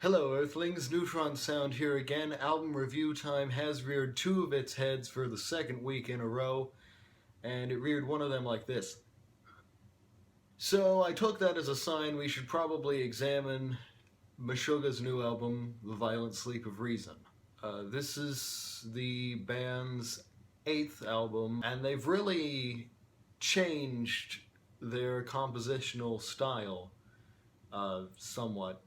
Hello Earthlings, Neutron Sound here again. Album review time has reared two of its heads for the second week in a row, and it reared one of them like this. So I took that as a sign we should probably examine Meshuggah's new album, The Violent Sleep of Reason. This is the band's 8th album, and they've really changed their compositional style somewhat.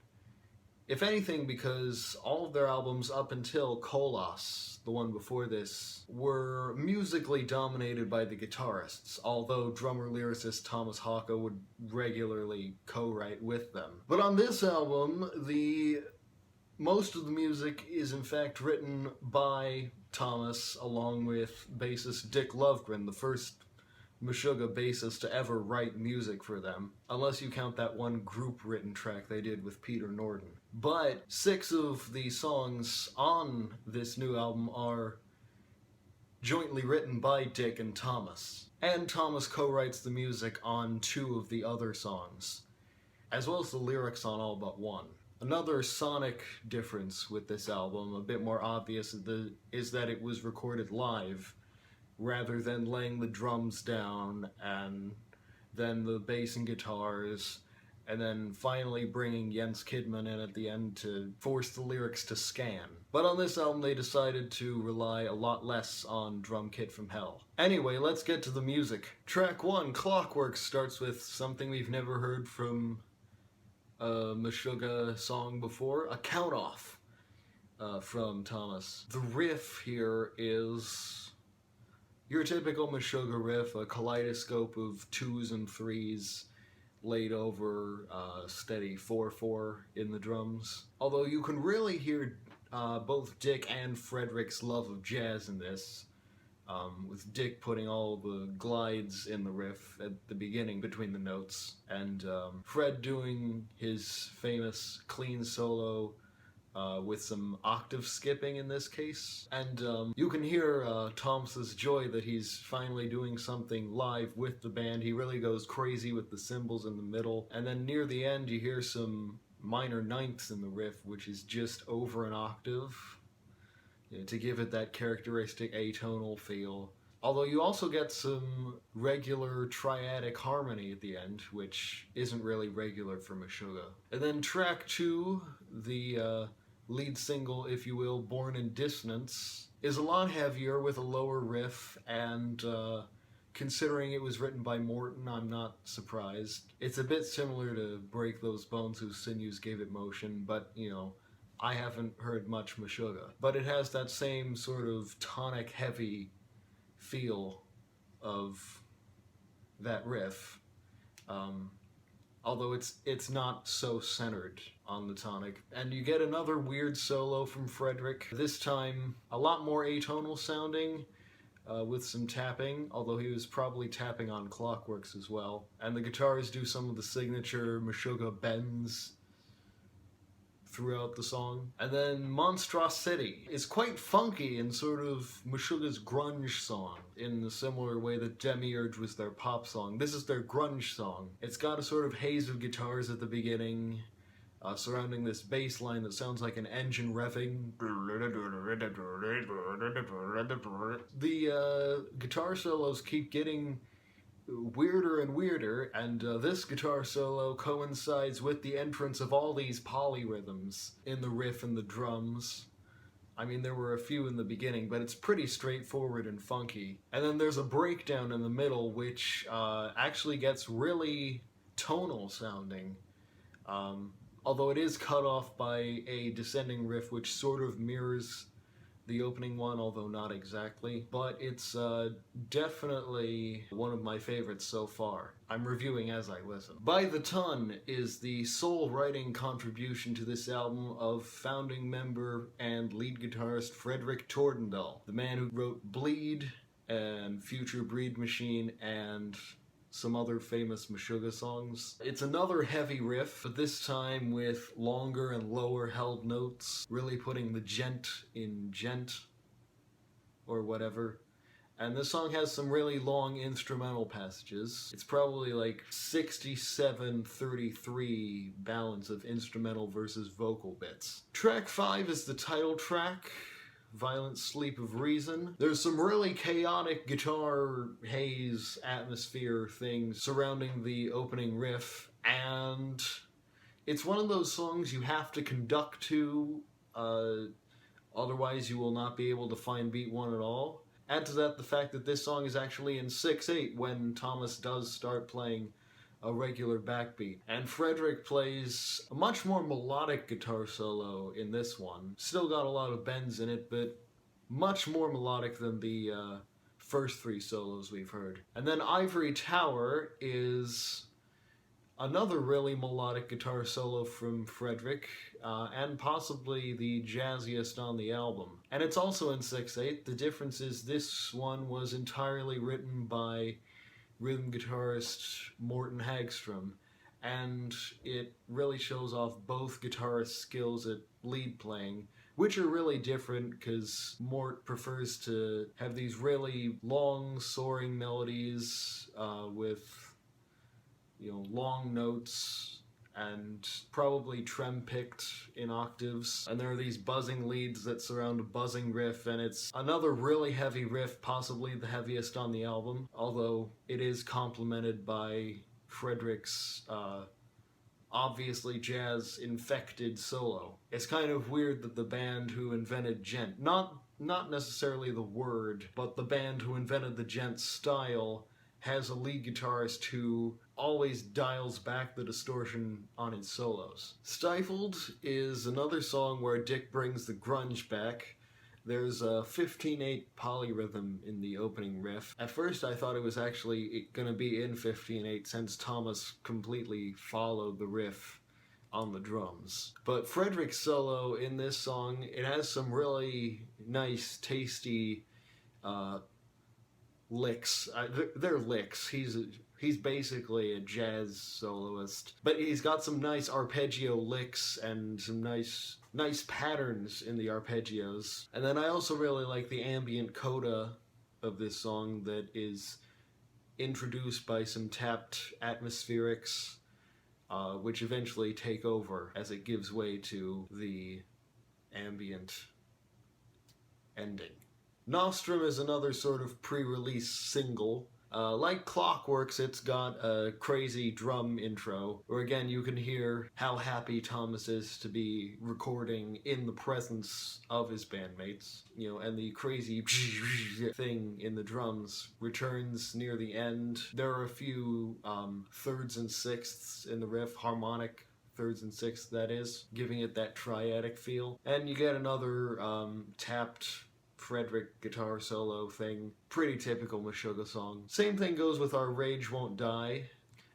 If anything, because all of their albums up until Kolos, the one before this, were musically dominated by the guitarists, although drummer-lyricist Thomas Haka would regularly co-write with them. But on this album, most of the music is in fact written by Thomas, along with bassist Dick Lovegren, the first Meshuggah bassist to ever write music for them, unless you count that one group-written track they did with Peter Norton. But 6 of the songs on this new album are jointly written by Dick and Thomas. And Thomas co-writes the music on 2 of the other songs, as well as the lyrics on all but 1. Another sonic difference with this album, a bit more obvious, is that it was recorded live, rather than laying the drums down and then the bass and guitars, and then finally bringing Jens Kidman in at the end to force the lyrics to scan. But on this album they decided to rely a lot less on Drum Kit from Hell. Anyway, let's get to the music. Track 1, Clockwork, starts with something we've never heard from a Meshuggah song before, a count-off from Thomas. The riff here is your typical Meshuggah riff, a kaleidoscope of 2s and 3s laid over steady 4/4 in the drums. Although you can really hear both Dick and Frederick's love of jazz in this, with Dick putting all the glides in the riff at the beginning between the notes, and Fred doing his famous clean solo with some octave skipping in this case. And you can hear Thomas's joy that he's finally doing something live with the band. He really goes crazy with the cymbals in the middle. And then near the end you hear some minor ninths in the riff, which is just over an octave, to give it that characteristic atonal feel. Although you also get some regular triadic harmony at the end, which isn't really regular for Meshuggah. And then track 2, the lead single, if you will, Born in Dissonance, is a lot heavier with a lower riff, and considering it was written by Morton, I'm not surprised. It's a bit similar to Break Those Bones, whose sinews gave it motion, but, you know, I haven't heard much Meshuggah. But it has that same sort of tonic heavy feel of that riff, although it's not so centered on the tonic. And you get another weird solo from Frederick, this time a lot more atonal sounding, with some tapping, although he was probably tapping on Clockworks as well. And the guitars do some of the signature Meshuggah bends throughout the song. And then Monstrosity is quite funky and sort of Meshuggah's grunge song, in a similar way that Demiurge was their pop song. This is their grunge song. It's got a sort of haze of guitars at the beginning, surrounding this bass line that sounds like an engine revving. The guitar solos keep getting weirder and weirder, and this guitar solo coincides with the entrance of all these polyrhythms in the riff and the drums. I mean, there were a few in the beginning, but it's pretty straightforward and funky. And then there's a breakdown in the middle, which actually gets really tonal sounding, although it is cut off by a descending riff which sort of mirrors the opening one, although not exactly. But it's definitely one of my favorites so far. I'm reviewing as I listen. By the Ton is the sole writing contribution to this album of founding member and lead guitarist Frederick Tordendahl, the man who wrote Bleed and Future Breed Machine and some other famous Meshuggah songs. It's another heavy riff, but this time with longer and lower held notes, really putting the gent in gent, or whatever. And this song has some really long instrumental passages. It's probably like 67-33 balance of instrumental versus vocal bits. Track 5 is the title track, Violent Sleep of Reason. There's some really chaotic guitar haze atmosphere things surrounding the opening riff, and it's one of those songs you have to conduct to, otherwise you will not be able to find beat 1 at all. Add to that the fact that this song is actually in 6/8 when Thomas does start playing a regular backbeat. And Frederick plays a much more melodic guitar solo in this one. Still got a lot of bends in it, but much more melodic than the first 3 solos we've heard. And then Ivory Tower is another really melodic guitar solo from Frederick, and possibly the jazziest on the album. And it's also in 6/8. The difference is this one was entirely written by rhythm guitarist Morten Hagstrom, and it really shows off both guitarist skills at lead playing, which are really different because Mort prefers to have these really long, soaring melodies with long notes and probably trem-picked in octaves. And there are these buzzing leads that surround a buzzing riff, and it's another really heavy riff, possibly the heaviest on the album, although it is complemented by Frederick's obviously jazz-infected solo. It's kind of weird that the band who invented gent, not necessarily the word, but the band who invented the gent style has a lead guitarist who always dials back the distortion on his solos. Stifled is another song where Dick brings the grunge back. There's a 15/8 polyrhythm in the opening riff. At first I thought it was actually gonna be in 15/8 since Thomas completely followed the riff on the drums. But Frederick's solo in this song, it has some really nice, tasty licks. They're licks. He's basically a jazz soloist, but he's got some nice arpeggio licks and some nice patterns in the arpeggios. And then I also really like the ambient coda of this song that is introduced by some tapped atmospherics, which eventually take over as it gives way to the ambient ending. Nostrum is another sort of pre-release single. Like Clockworks, it's got a crazy drum intro, where again you can hear how happy Thomas is to be recording in the presence of his bandmates, and the crazy thing in the drums returns near the end. There are a few thirds and sixths in the riff, harmonic thirds and sixths that is, giving it that triadic feel. And you get another tapped Frederick guitar solo thing. Pretty typical Meshuggah song. Same thing goes with our Rage Won't Die.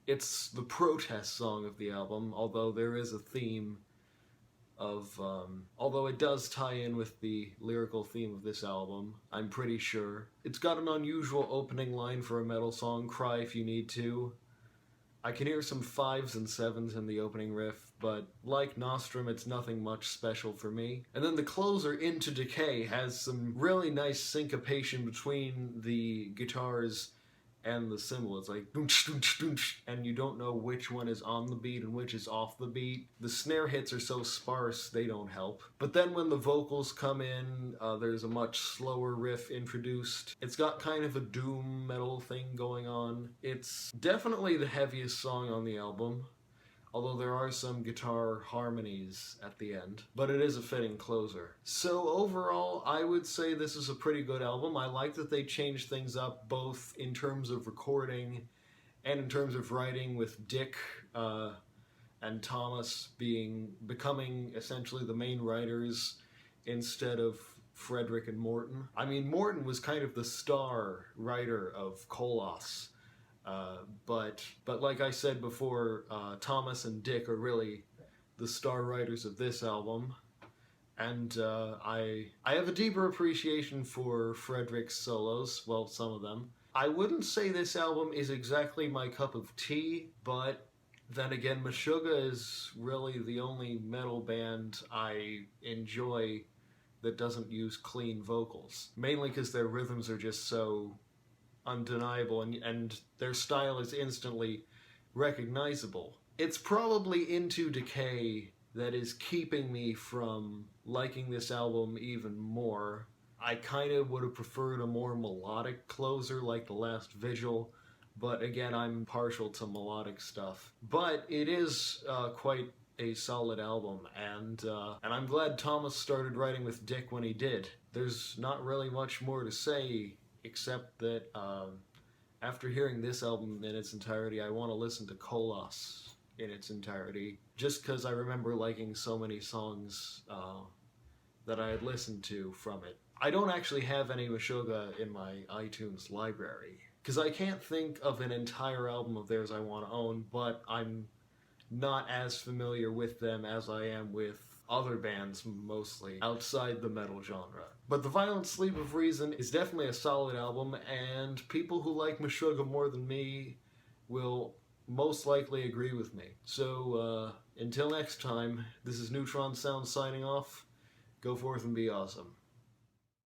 It's the protest song of the album, although there is a theme of, although it does tie in with the lyrical theme of this album, I'm pretty sure. It's got an unusual opening line for a metal song, Cry If You Need To. I can hear some 5s and 7s in the opening riff, but like Nostrum, it's nothing much special for me. And then the closer, Into Decay, has some really nice syncopation between the guitars and the cymbal. It's like doonch, doonch, doonch, and you don't know which one is on the beat and which is off the beat. The snare hits are so sparse, they don't help. But then when the vocals come in, there's a much slower riff introduced. It's got kind of a doom metal thing going on. It's definitely the heaviest song on the album, although there are some guitar harmonies at the end, but it is a fitting closer. So overall, I would say this is a pretty good album. I like that they changed things up both in terms of recording and in terms of writing, with Dick and Thomas becoming essentially the main writers instead of Frederick and Morten. I mean, Morten was kind of the star writer of Koloss. But like I said before, Thomas and Dick are really the star writers of this album, and I have a deeper appreciation for Frederick's solos, well, some of them. I wouldn't say this album is exactly my cup of tea, but then again, Meshuggah is really the only metal band I enjoy that doesn't use clean vocals. Mainly because their rhythms are just so undeniable, and their style is instantly recognizable. It's probably Into Decay that is keeping me from liking this album even more. I kind of would have preferred a more melodic closer like The Last Vigil, but again, I'm partial to melodic stuff. But it is quite a solid album, and I'm glad Thomas started writing with Dick when he did. There's not really much more to say, except that after hearing this album in its entirety, I want to listen to Kolos in its entirety, just because I remember liking so many songs that I had listened to from it. I don't actually have any Meshuggah in my iTunes library, because I can't think of an entire album of theirs I want to own, but I'm not as familiar with them as I am with other bands, mostly outside the metal genre. But The Violent Sleep of Reason is definitely a solid album, and people who like Meshuggah more than me will most likely agree with me. So, until next time, this is Neutron Sound signing off. Go forth and be awesome.